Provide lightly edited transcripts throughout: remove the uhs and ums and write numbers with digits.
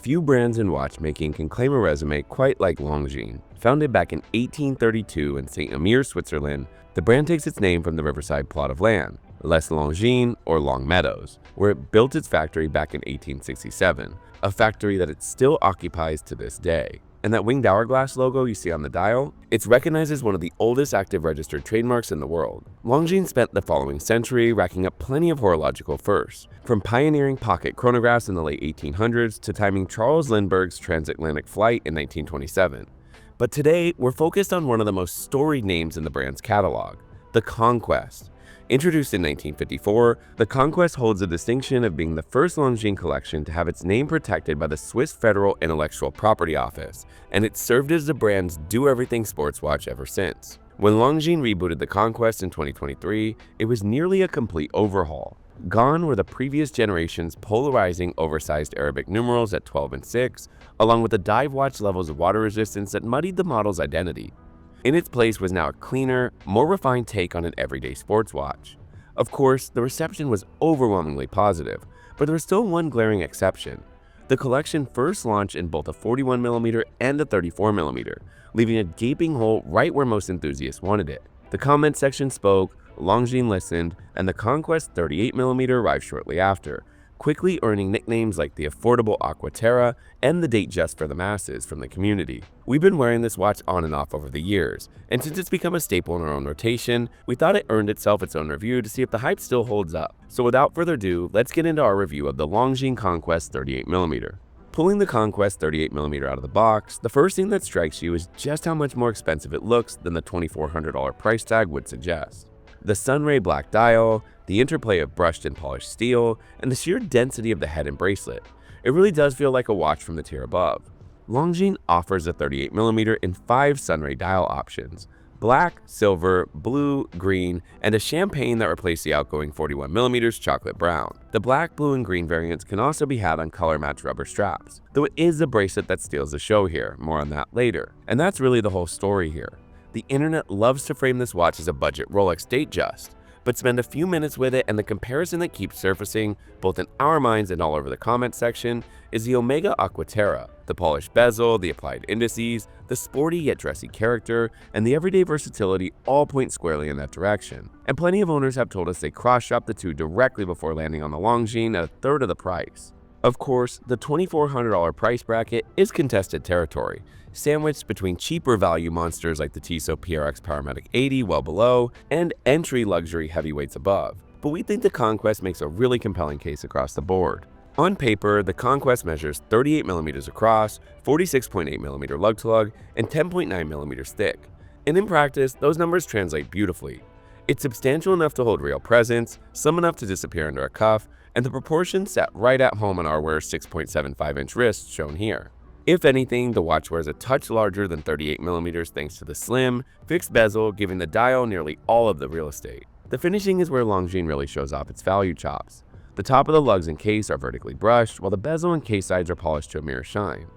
Few brands in watchmaking can claim a resume quite like Longines. Founded back in 1832 in St. Amir, Switzerland, the brand takes its name from the riverside plot of land, Les Longines or Long Meadows, where it built its factory back in 1867, a factory that it still occupies to this day. And that winged hourglass logo you see on the dial, it's recognized as one of the oldest active registered trademarks in the world. Longines spent the following century racking up plenty of horological firsts, from pioneering pocket chronographs in the late 1800s to timing Charles Lindbergh's transatlantic flight in 1927. But today, we're focused on one of the most storied names in the brand's catalog, the Conquest. Introduced in 1954, the Conquest holds the distinction of being the first Longines collection to have its name protected by the Swiss Federal Intellectual Property Office, and it's served as the brand's do-everything sports watch ever since. When Longines rebooted the Conquest in 2023, it was nearly a complete overhaul. Gone were the previous generation's polarizing oversized Arabic numerals at 12 and 6, along with the dive watch levels of water resistance that muddied the model's identity. In its place was now a cleaner, more refined take on an everyday sports watch. Of course, the reception was overwhelmingly positive, but there was still one glaring exception. The collection first launched in both a 41mm and a 34mm, leaving a gaping hole right where most enthusiasts wanted it. The comment section spoke, Longines listened, and the Conquest 38mm arrived shortly after, quickly earning nicknames like the affordable Aqua Terra and the date just for the masses from the community. We've been wearing this watch on and off over the years, and since it's become a staple in our own rotation, we thought it earned itself its own review to see if the hype still holds up. So without further ado, let's get into our review of the Longines Conquest 38mm. Pulling the Conquest 38mm out of the box, the first thing that strikes you is just how much more expensive it looks than the $2,400 price tag would suggest. The sunray black dial, the interplay of brushed and polished steel, and the sheer density of the head and bracelet. It really does feel like a watch from the tier above. Longines offers a 38mm in 5 sunray dial options: black, silver, blue, green, and a champagne that replaced the outgoing 41mm chocolate brown. The black, blue, and green variants can also be had on color-matched rubber straps, though it is the bracelet that steals the show here, more on that later. And that's really the whole story here. The internet loves to frame this watch as a budget Rolex date just, but spend a few minutes with it and the comparison that keeps surfacing, both in our minds and all over the comment section, is the Omega Aqua Terra. The polished bezel, the applied indices, the sporty yet dressy character, and the everyday versatility all point squarely in that direction. And plenty of owners have told us they cross-shop the two directly before landing on the Longines at a third of the price. Of course, the $2,400 price bracket is contested territory, sandwiched between cheaper value monsters like the Tissot PRX Powermatic 80 well below, and entry luxury heavyweights above. But we think the Conquest makes a really compelling case across the board. On paper, the Conquest measures 38mm across, 46.8mm lug to lug, and 10.9mm thick. And in practice, those numbers translate beautifully. It's substantial enough to hold real presence, some enough to disappear under a cuff, and the proportions sat right at home on our wearer's 6.75-inch wrist shown here. If anything, the watch wears a touch larger than 38mm thanks to the slim, fixed bezel, giving the dial nearly all of the real estate. The finishing is where Longines really shows off its value chops. The top of the lugs and case are vertically brushed, while the bezel and case sides are polished to a mirror shine.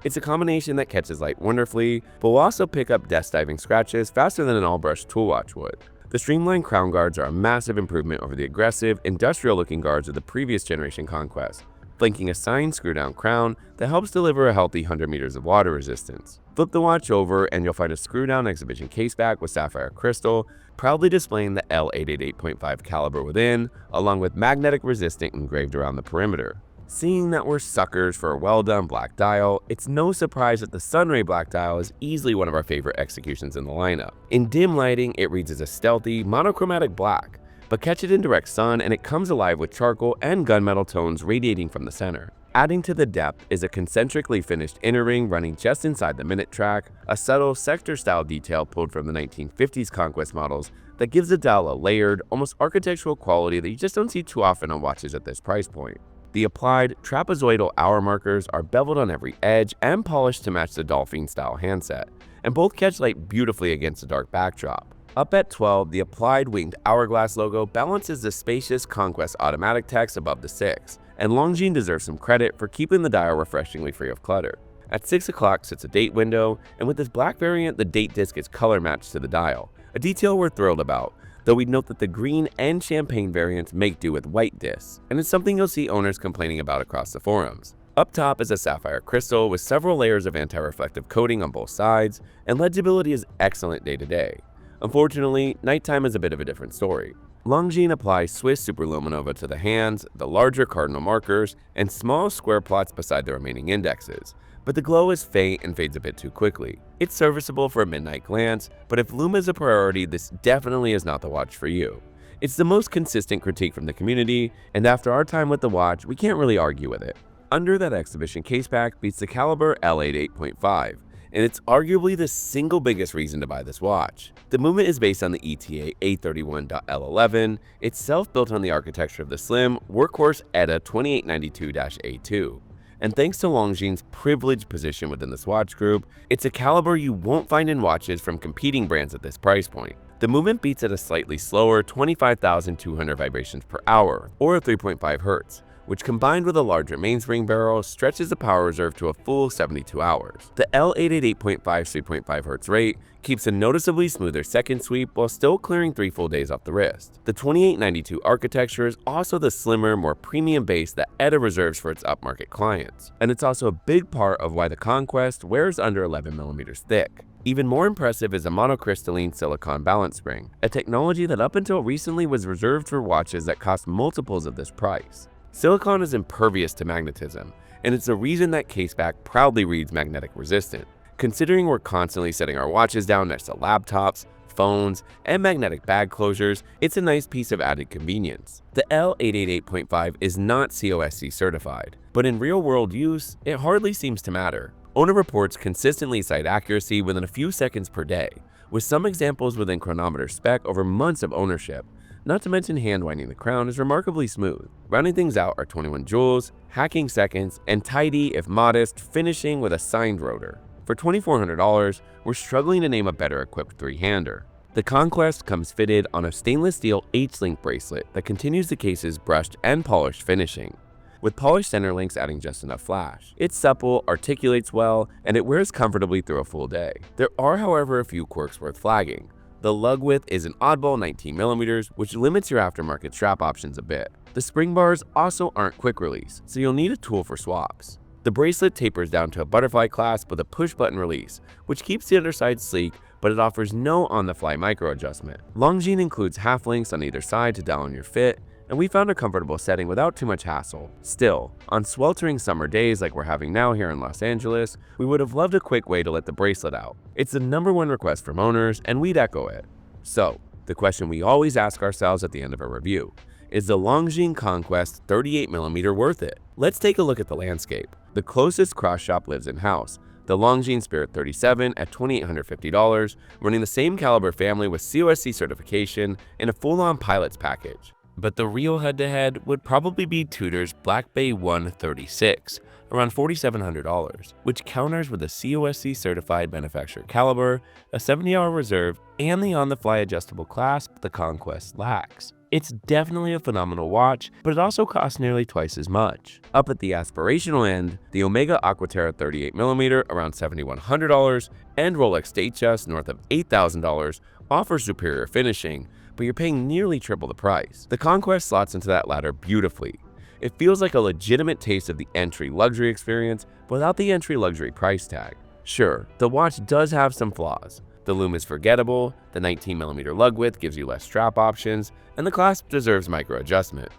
It's a combination that catches light wonderfully, but will also pick up desk diving scratches faster than an all-brushed tool watch would. The streamlined crown guards are a massive improvement over the aggressive, industrial-looking guards of the previous generation Conquest, flanking a signed screw-down crown that helps deliver a healthy 100 meters of water resistance. Flip the watch over and you'll find a screw-down exhibition caseback with sapphire crystal, proudly displaying the L888.5 caliber within, along with magnetic resistant engraved around the perimeter. Seeing that we're suckers for a well-done black dial, it's no surprise that the sunray black dial is easily one of our favorite executions in the lineup. In dim lighting, it reads as a stealthy, monochromatic black, but catch it in direct sun and it comes alive with charcoal and gunmetal tones radiating from the center. Adding to the depth is a concentrically finished inner ring running just inside the minute track, a subtle sector-style detail pulled from the 1950s Conquest models that gives the dial a layered, almost architectural quality that you just don't see too often on watches at this price point. The applied trapezoidal hour markers are beveled on every edge and polished to match the Dolphin-style handset, and both catch light beautifully against a dark backdrop. Up at 12, the applied winged hourglass logo balances the spacious Conquest automatic text above the 6, and Longines deserves some credit for keeping the dial refreshingly free of clutter. At 6 o'clock sits a date window, and with this black variant, the date disc is color matched to the dial, a detail we're thrilled about, though we'd note that the green and champagne variants make do with white discs, and it's something you'll see owners complaining about across the forums. Up top is a sapphire crystal with several layers of anti-reflective coating on both sides, and legibility is excellent day to day. Unfortunately, nighttime is a bit of a different story. Longines applies Swiss Superluminova to the hands, the larger cardinal markers, and small square plots beside the remaining indexes, but the glow is faint and fades a bit too quickly. It's serviceable for a midnight glance, but if Luma is a priority, this definitely is not the watch for you. It's the most consistent critique from the community, and after our time with the watch, we can't really argue with it. Under that exhibition case pack beats the caliber L8 8.5, and it's arguably the single biggest reason to buy this watch. The movement is based on the ETA A31.L11, itself built on the architecture of the slim, workhorse ETA 2892-A2. And thanks to Longines' privileged position within this watch group, it's a caliber you won't find in watches from competing brands at this price point. The movement beats at a slightly slower 25,200 vibrations per hour, or 3.5 Hz, which combined with a larger mainspring barrel stretches the power reserve to a full 72 hours. The L8 8.5 3.5 Hz rate keeps a noticeably smoother second sweep while still clearing 3 full days off the wrist. The 2892 architecture is also the slimmer, more premium base that ETA reserves for its upmarket clients, and it's also a big part of why the Conquest wears under 11mm thick. Even more impressive is a monocrystalline silicon balance spring, a technology that up until recently was reserved for watches that cost multiples of this price. Silicon is impervious to magnetism, and it's the reason that caseback proudly reads magnetic resistant. Considering we're constantly setting our watches down next to laptops, phones, and magnetic bag closures, it's a nice piece of added convenience. The L8 8.5 is not COSC certified, but in real-world use, it hardly seems to matter. Owner reports consistently cite accuracy within a few seconds per day, with some examples within chronometer spec over months of ownership. Not to mention hand winding the crown is remarkably smooth. Rounding things out are 21 joules, hacking seconds, and tidy, if modest, finishing with a signed rotor. For $2,400, we're struggling to name a better equipped three-hander. The Conquest comes fitted on a stainless steel H-link bracelet that continues the case's brushed and polished finishing, with polished center links adding just enough flash. It's supple, articulates well, and it wears comfortably through a full day. There are, however, a few quirks worth flagging. The lug width is an oddball 19mm, which limits your aftermarket strap options a bit. The spring bars also aren't quick release, so you'll need a tool for swaps. The bracelet tapers down to a butterfly clasp with a push-button release, which keeps the underside sleek, but it offers no on-the-fly micro adjustment. Longines includes half links on either side to dial in your fit, and we found a comfortable setting without too much hassle. Still, on sweltering summer days like we're having now here in Los Angeles, we would have loved a quick way to let the bracelet out. It's the #1 request from owners, and we'd echo it. So, the question we always ask ourselves at the end of a review, is the Longines Conquest 38mm worth it? Let's take a look at the landscape. The closest cross shop lives in-house, the Longines Spirit 37 at $2,850, running the same caliber family with COSC certification and a full-on pilot's package. But the real head-to-head would probably be Tudor's Black Bay 136, around $4,700, which counters with a COSC certified manufacturer caliber, a 70-hour reserve, and the on-the-fly adjustable clasp the Conquest lacks. It's definitely a phenomenal watch, but it also costs nearly twice as much. Up at the aspirational end, the Omega Aqua Terra 38mm around $7,100 and Rolex Datejust north of $8,000 offer superior finishing, but you're paying nearly triple the price. The Conquest slots into that ladder beautifully. It feels like a legitimate taste of the entry luxury experience without the entry luxury price tag. Sure, the watch does have some flaws. The lume is forgettable, the 19mm lug width gives you less strap options, and the clasp deserves micro adjustment.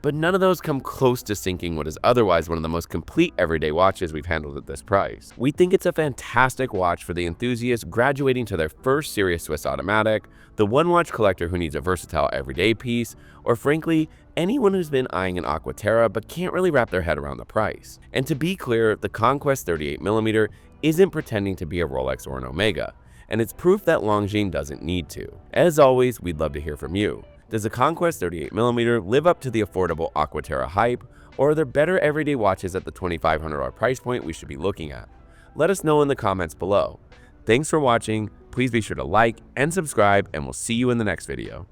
But none of those come close to sinking what is otherwise one of the most complete everyday watches we've handled at this price. We think it's a fantastic watch for the enthusiast graduating to their first serious Swiss automatic, the one-watch collector who needs a versatile everyday piece, or frankly, anyone who's been eyeing an Aqua Terra but can't really wrap their head around the price. And to be clear, the Conquest 38mm isn't pretending to be a Rolex or an Omega, and it's proof that Longines doesn't need to. As always, we'd love to hear from you. Does the Conquest 38mm live up to the affordable Aqua Terra hype, or are there better everyday watches at the $2,500 price point we should be looking at? Let us know in the comments below. Thanks for watching, please be sure to like and subscribe, and we'll see you in the next video.